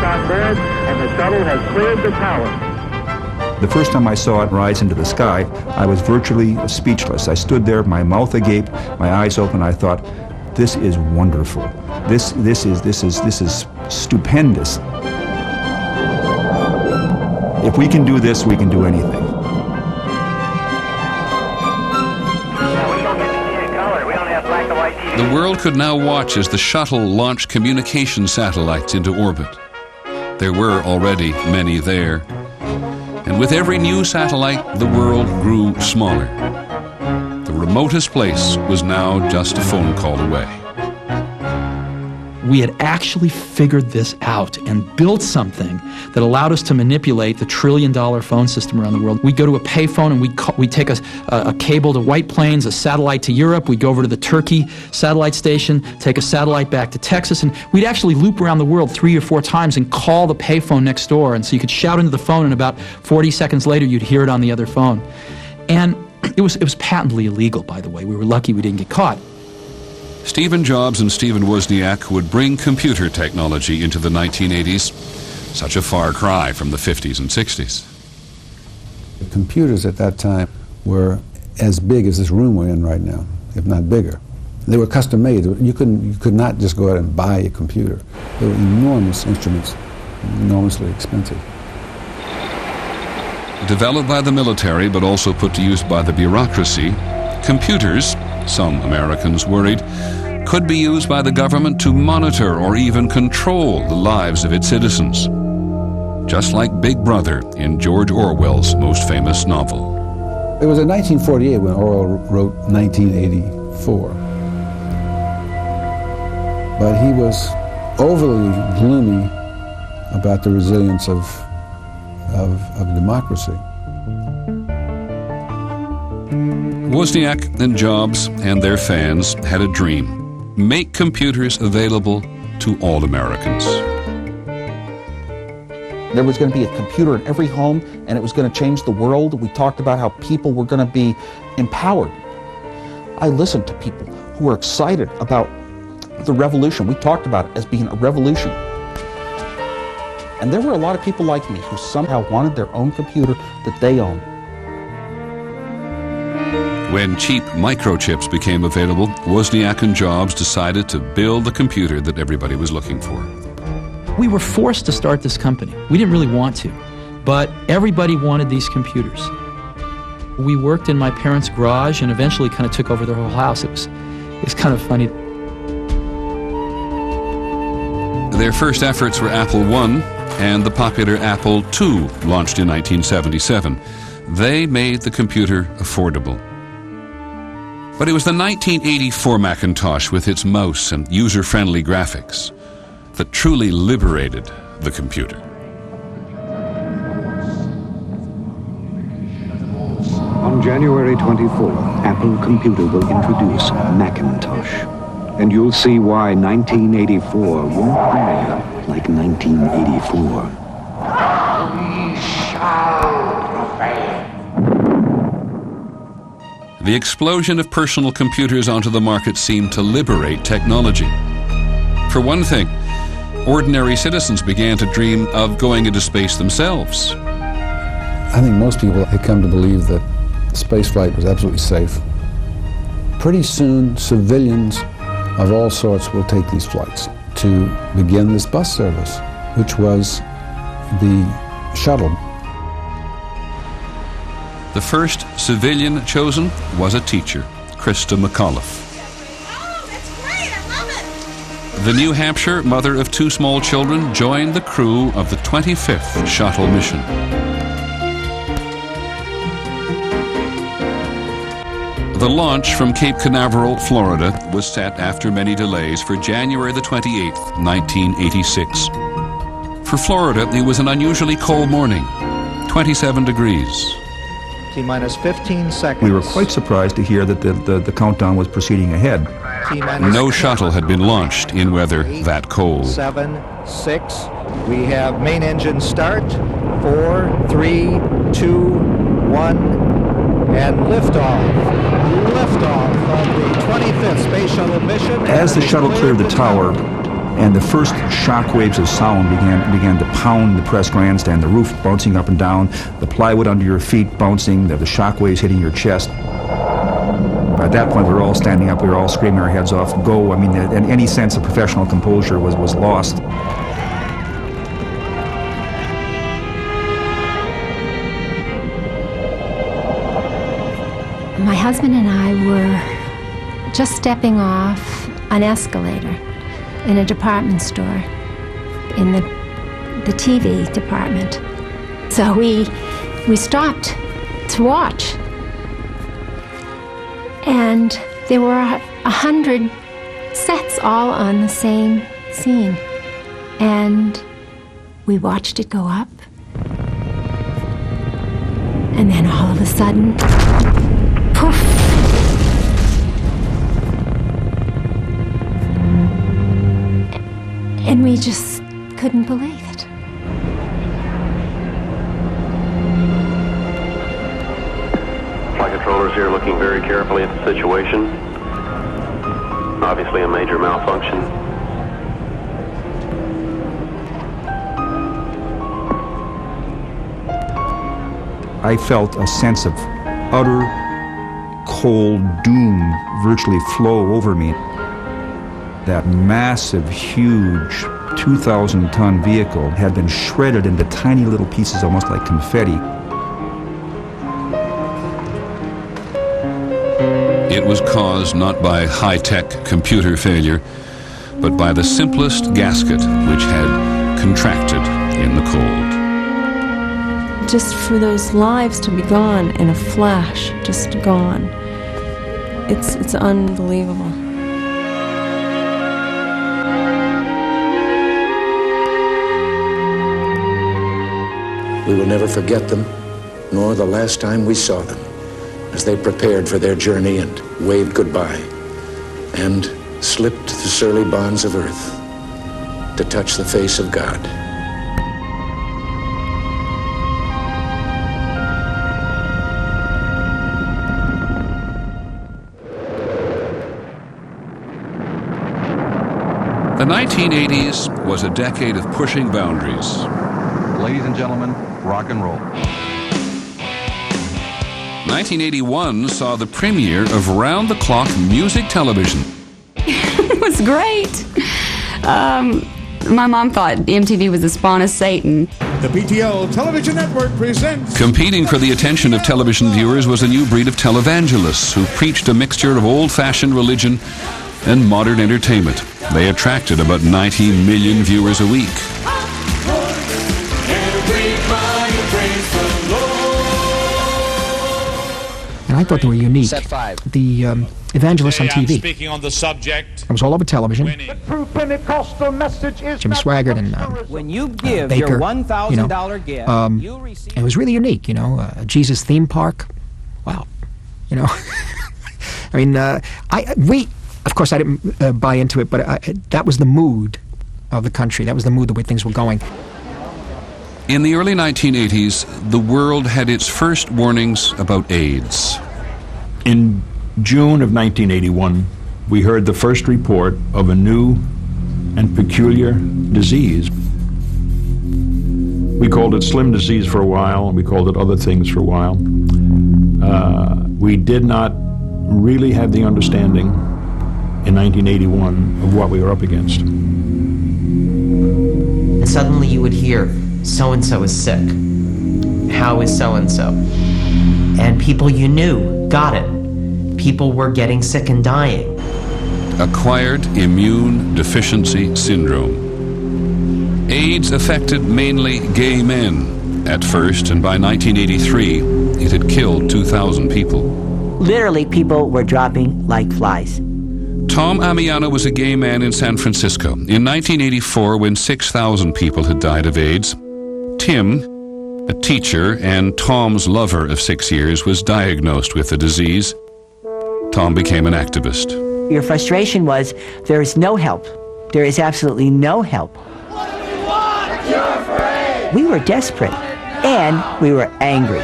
on board, and the shuttle has cleared the tower. The first time I saw it rise into the sky, I was virtually speechless. I stood there, my mouth agape, my eyes open. I thought, this is wonderful. This is stupendous. If we can do this, we can do anything. The world could now watch as the shuttle launched communication satellites into orbit. There were already many there. And with every new satellite, the world grew smaller. The remotest place was now just a phone call away. We had actually figured this out and built something that allowed us to manipulate the trillion-dollar phone system around the world. We'd go to a payphone and we'd take a cable to White Plains, a satellite to Europe. We'd go over to the Turkey satellite station, take a satellite back to Texas, and we'd actually loop around the world 3 or 4 times and call the payphone next door. And so you could shout into the phone, and about 40 seconds later, you'd hear it on the other phone. And it was patently illegal, by the way. We were lucky we didn't get caught. Stephen Jobs and Stephen Wozniak would bring computer technology into the 1980s, such a far cry from the 50s and 60s. The computers at that time were as big as this room we're in right now, if not bigger. They were custom made. You could not just go out and buy a computer. They were enormous instruments, enormously expensive. Developed by the military but also put to use by the bureaucracy, computers, some Americans worried, could be used by the government to monitor or even control the lives of its citizens. Just like Big Brother in George Orwell's most famous novel. It was in 1948 when Orwell wrote 1984. But he was overly gloomy about the resilience of democracy. Wozniak and Jobs and their fans had a dream: make computers available to all Americans. There was going to be a computer in every home, and it was going to change the world. We talked about how people were going to be empowered. I listened to people who were excited about the revolution. We talked about it as being a revolution. And there were a lot of people like me who somehow wanted their own computer that they owned. When cheap microchips became available, Wozniak and Jobs decided to build the computer that everybody was looking for. We were forced to start this company. We didn't really want to, but everybody wanted these computers. We worked in my parents' garage and eventually kind of took over their whole house. It was kind of funny. Their first efforts were Apple I and the popular Apple II, launched in 1977. They made the computer affordable. But it was the 1984 Macintosh with its mouse and user-friendly graphics that truly liberated the computer. On January 24th, Apple Computer will introduce Macintosh. And you'll see why 1984 won't be like 1984. We shall prevail. The explosion of personal computers onto the market seemed to liberate technology. For one thing, ordinary citizens began to dream of going into space themselves. I think most people had come to believe that spaceflight was absolutely safe. Pretty soon, civilians of all sorts will take these flights to begin this bus service, which was the shuttle. The first civilian chosen was a teacher, Krista McAuliffe. Oh, that's great, I love it! The New Hampshire mother of 2 small children joined the crew of the 25th shuttle mission. The launch from Cape Canaveral, Florida, was set after many delays for January the 28th, 1986. For Florida, it was an unusually cold morning, 27 degrees. T-minus 15 seconds. We were quite surprised to hear that the countdown was proceeding ahead. No shuttle had been launched in weather that cold. 7, 6. We have main engine start. 4, 3, 2, 1, and liftoff. Liftoff of the 25th Space Shuttle mission. As the shuttle cleared the tower, And the first shock waves of sound began to pound the press grandstand, the roof bouncing up and down, the plywood under your feet bouncing, the shock waves hitting your chest. At that point, we were all standing up, we were all screaming our heads off, go. I mean, and any sense of professional composure was lost. My husband and I were just stepping off an escalator in a department store in the TV department. So we stopped to watch. And there were 100 sets all on the same scene. And we watched it go up. And then all of a sudden, poof. And we just couldn't believe it. Flight controllers here looking very carefully at the situation. Obviously a major malfunction. I felt a sense of utter cold doom virtually flow over me. That massive, huge 2,000-ton vehicle had been shredded into tiny little pieces, almost like confetti. It was caused not by high-tech computer failure, but by the simplest gasket which had contracted in the cold. Just for those lives to be gone in a flash, just gone, it's unbelievable. We will never forget them, nor the last time we saw them, as they prepared for their journey and waved goodbye, and slipped the surly bonds of earth to touch the face of God. The 1980s was a decade of pushing boundaries. Ladies and gentlemen, rock and roll. 1981 saw the premiere of round-the-clock music television. It was great. My mom thought MTV was the spawn of Satan. The PTL Television Network presents... Competing for the attention of television viewers was a new breed of televangelists who preached a mixture of old-fashioned religion and modern entertainment. They attracted about 90 million viewers a week. And I thought they were unique. Set 5. The evangelists on TV. Speaking on the subject. It was all over television. The true Pentecostal message is Jim Swaggart and when you give Baker, your $1,000 gift, you receive. It was really unique, you know. A Jesus theme park. Wow. You know. I mean, of course, I didn't buy into it, but that was the mood of the country. That was the mood, the way things were going. In the early 1980s, the world had its first warnings about AIDS. In June of 1981, we heard the first report of a new and peculiar disease. We called it slim disease for a while, and we called it other things for a while. We did not really have the understanding in 1981 of what we were up against. And suddenly you would hear, so-and-so is sick. How is so-and-so? And people you knew got it. People were getting sick and dying. Acquired immune deficiency syndrome. AIDS affected mainly gay men at first, and by 1983, it had killed 2,000 people. Literally, people were dropping like flies. Tom Amiano was a gay man in San Francisco. In 1984, when 6,000 people had died of AIDS, Tim, a teacher and Tom's lover of 6 years, was diagnosed with the disease. Tom became an activist. Your frustration was, there is no help. There is absolutely no help. What do we want? You're afraid. We were desperate, and we were angry.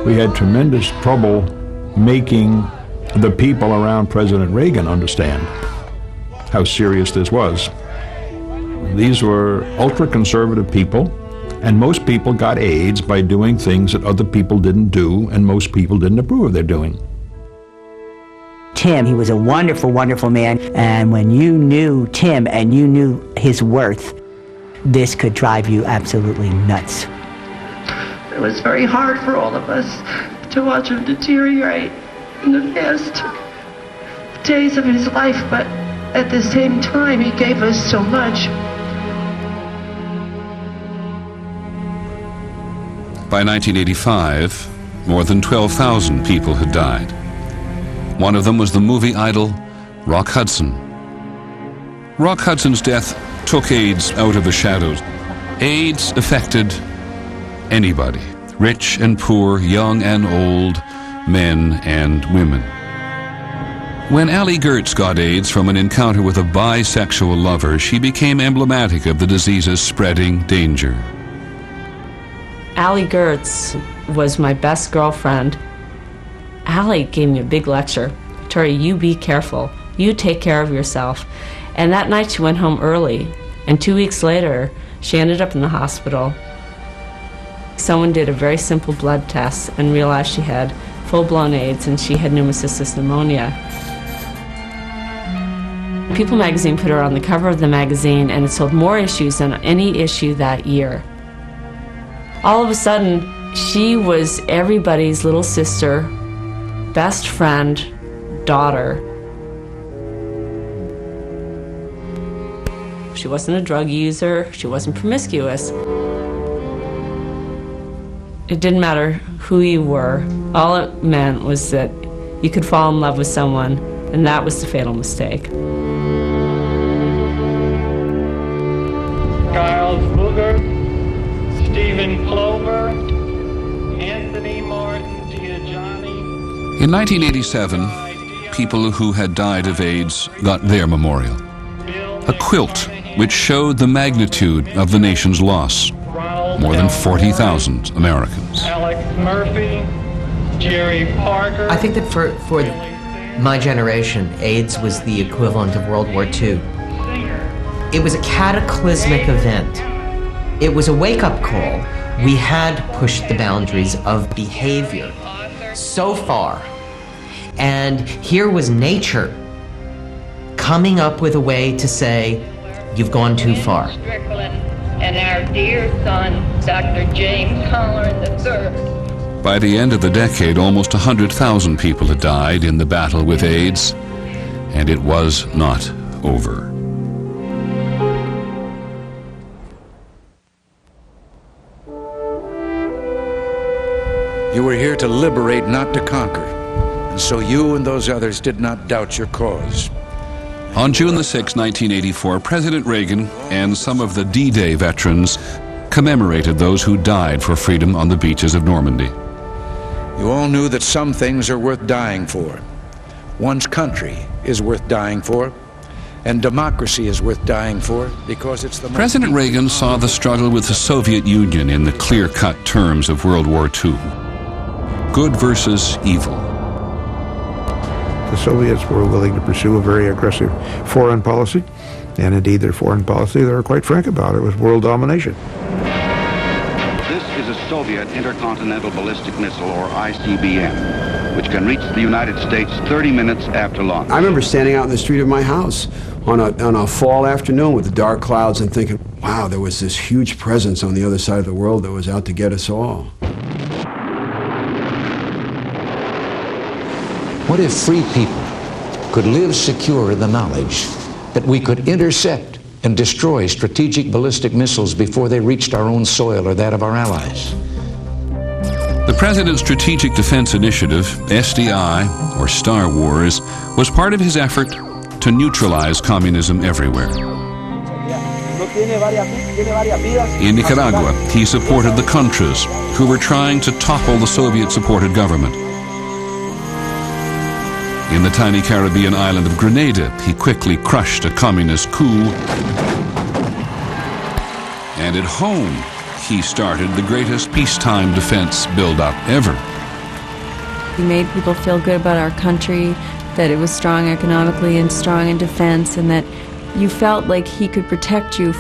We had tremendous trouble making the people around President Reagan understand how serious this was. These were ultra-conservative people, and most people got AIDS by doing things that other people didn't do, and most people didn't approve of their doing. Tim, he was a wonderful, wonderful man, and when you knew Tim and you knew his worth, this could drive you absolutely nuts. It was very hard for all of us to watch him deteriorate in the last days of his life, but at the same time, he gave us so much. By 1985, more than 12,000 people had died. One of them was the movie idol Rock Hudson. Rock Hudson's death took AIDS out of the shadows. AIDS affected anybody, rich and poor, young and old, men and women. When Allie Goertz got AIDS from an encounter with a bisexual lover, she became emblematic of the disease's spreading danger. Allie Goertz was my best girlfriend. Allie gave me a big lecture. Tori, you be careful. You take care of yourself. And that night she went home early, and 2 weeks later, she ended up in the hospital. Someone did a very simple blood test and realized she had full-blown AIDS and she had pneumocystis pneumonia. People magazine put her on the cover of the magazine, and it sold more issues than any issue that year. All of a sudden, she was everybody's little sister, best friend, daughter. She wasn't a drug user, she wasn't promiscuous. It didn't matter who you were. All it meant was that you could fall in love with someone, and that was the fatal mistake. Giles Booger, Stephen Clover, Anthony Martin Gianni. In 1987, people who had died of AIDS got their memorial. A quilt which showed the magnitude of the nation's loss. More than 40,000 Americans. Alex Murphy, Jerry Parker. I think that for my generation, AIDS was the equivalent of World War II. It was a cataclysmic event. It was a wake-up call. We had pushed the boundaries of behavior so far. And here was nature coming up with a way to say, you've gone too far. And our dear son, Dr. James Holleran III. By the end of the decade, almost 100,000 people had died in the battle with AIDS, and it was not over. You were here to liberate, not to conquer. And so you and those others did not doubt your cause. On June the 6th, 1984, President Reagan and some of the D-Day veterans commemorated those who died for freedom on the beaches of Normandy. You all knew that some things are worth dying for. One's country is worth dying for, and democracy is worth dying for because it's the most... President Reagan saw the struggle with the Soviet Union in the clear-cut terms of World War II. Good versus evil. The Soviets were willing to pursue a very aggressive foreign policy, and indeed their foreign policy, they were quite frank about it, was world domination. This is a Soviet intercontinental ballistic missile, or ICBM, which can reach the United States 30 minutes after launch. I remember standing out in the street of my house on a fall afternoon with the dark clouds and thinking, wow, there was this huge presence on the other side of the world that was out to get us all. What if free people could live secure in the knowledge that we could intercept and destroy strategic ballistic missiles before they reached our own soil or that of our allies? The President's Strategic Defense Initiative, SDI, or Star Wars, was part of his effort to neutralize communism everywhere. In Nicaragua, he supported the Contras, who were trying to topple the Soviet-supported government. In the tiny Caribbean island of Grenada, he quickly crushed a communist coup. And at home, he started the greatest peacetime defense build-up ever. He made people feel good about our country, that it was strong economically and strong in defense, and that You felt like he could protect you.